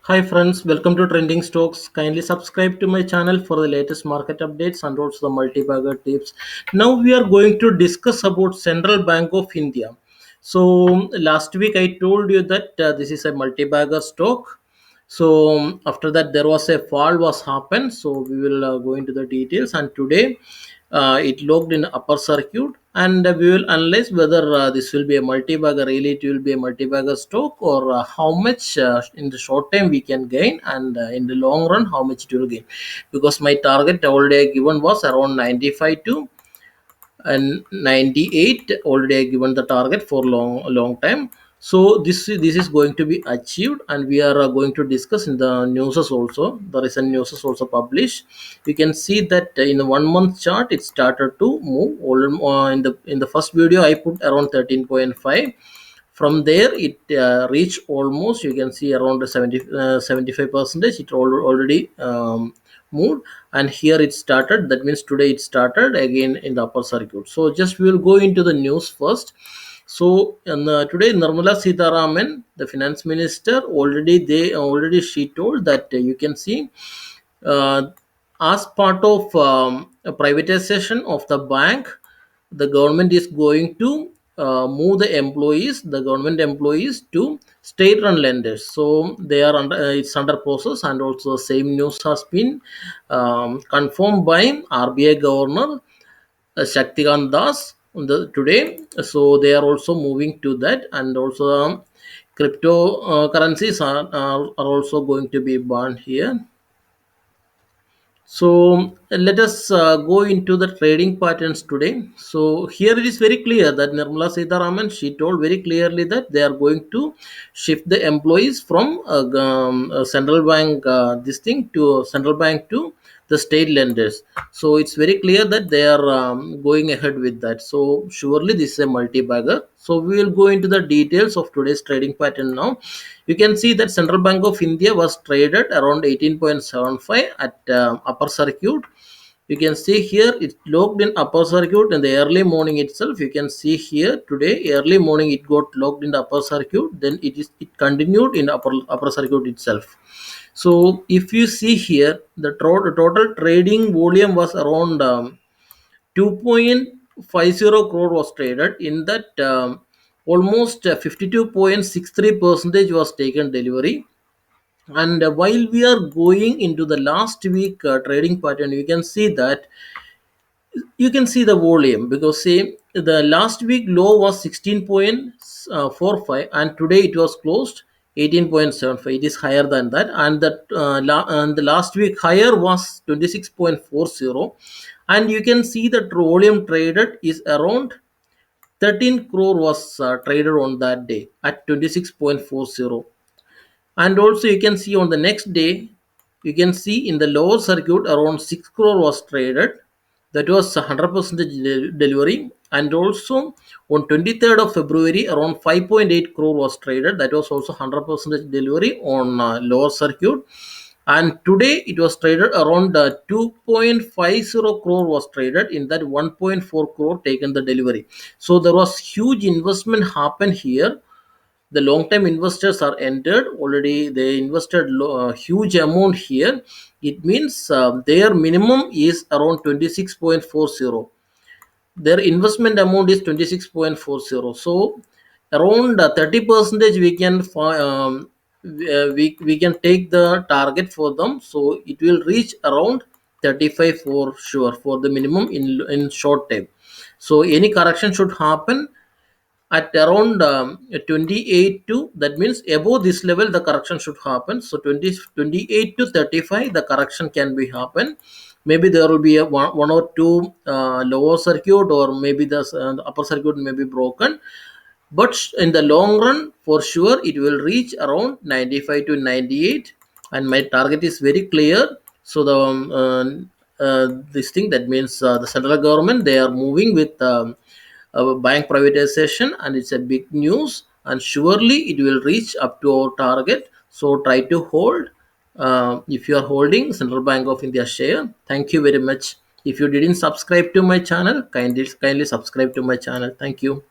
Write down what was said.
Hi friends, welcome to Trending Stocks. Kindly subscribe to my channel for the latest market updates and also the multi-bagger tips. Now we are going to discuss about Central Bank of India. So last week I told you that this is a multi-bagger stock. So after that there was a fall was happened. So we will go into the details, and today it locked in upper circuit, and we will analyze whether this will be a multi-bagger, really it will be a multi-bagger stock, or how much in the short time we can gain, and in the long run how much it will gain, because my target already given was around 95 to and 98 already I given the target for long time. So this is going to be achieved, and we are going to discuss in the newses also. The recent newses also published. You can see that in the 1 month chart it started to move. In the first video I put around 13.5. From there it reached almost, you can see, around 75 percentage. It already moved, and here it started. That means today it started again in the upper circuit. So just we will go into the news first. So today Nirmala Sitharaman, the finance minister, already she told that you can see, uh, as part of a privatization of the bank, the government is going to move the government employees to state-run lenders. So they are under, it's under process, and also same news has been confirmed by RBI Governor Shaktikant Das today. So they are also moving to that, and also cryptocurrencies are also going to be banned here. So let us go into the trading patterns today. So here it is very clear that Nirmala Sitharaman, she told very clearly that they are going to shift the employees from central bank, this thing, to central bank to the state lenders. So it's very clear that they are going ahead with that. So surely this is a multi-bagger. So we will go into the details of today's trading pattern now. You can see that Central Bank of India was traded around 18.75 at upper circuit. You can see here it locked in upper circuit in the early morning itself. You can see here today early morning it got locked in the upper circuit. Then it continued in upper circuit itself. So if you see here, the total trading volume was around 2.50 crore was traded. In that, almost 52.63 percentage was taken delivery. And while we are going into the last week trading pattern, you can see that, you can see the volume, because see the last week low was 16.45, and today it was closed 18.75. It is higher than that, and and the last week higher was 26.40. And you can see that volume traded is around 13 crore was traded on that day at 26.40. And also you can see on the next day, you can see in the lower circuit around 6 crore was traded. That was 100% delivery. And also on 23rd of February around 5.8 crore was traded. That was also 100% delivery on lower circuit. And today it was traded around 2.50 crore was traded. In that, 1.4 crore taken the delivery. So there was huge investment happen here. The long term investors are entered already. They invested huge amount here. It means their minimum is around 26.40. Their investment amount is 26.40. So around 30 percentage we can we can take the target for them. So it will reach around 35 for sure, for the minimum in short time. So any correction should happen at around 28 to, that means above this level the correction should happen. So 28 to 35 the correction can be happen. Maybe there will be one or two lower circuit, or maybe the upper circuit may be broken. But in the long run for sure it will reach around 95 to 98, and my target is very clear. So the this thing, that means the central government, they are moving with bank privatization, and it's a big news, and surely it will reach up to our target. So try to hold, if you are holding Central Bank of India share. Thank you very much. If you didn't subscribe to my channel, kindly subscribe to my channel. Thank you.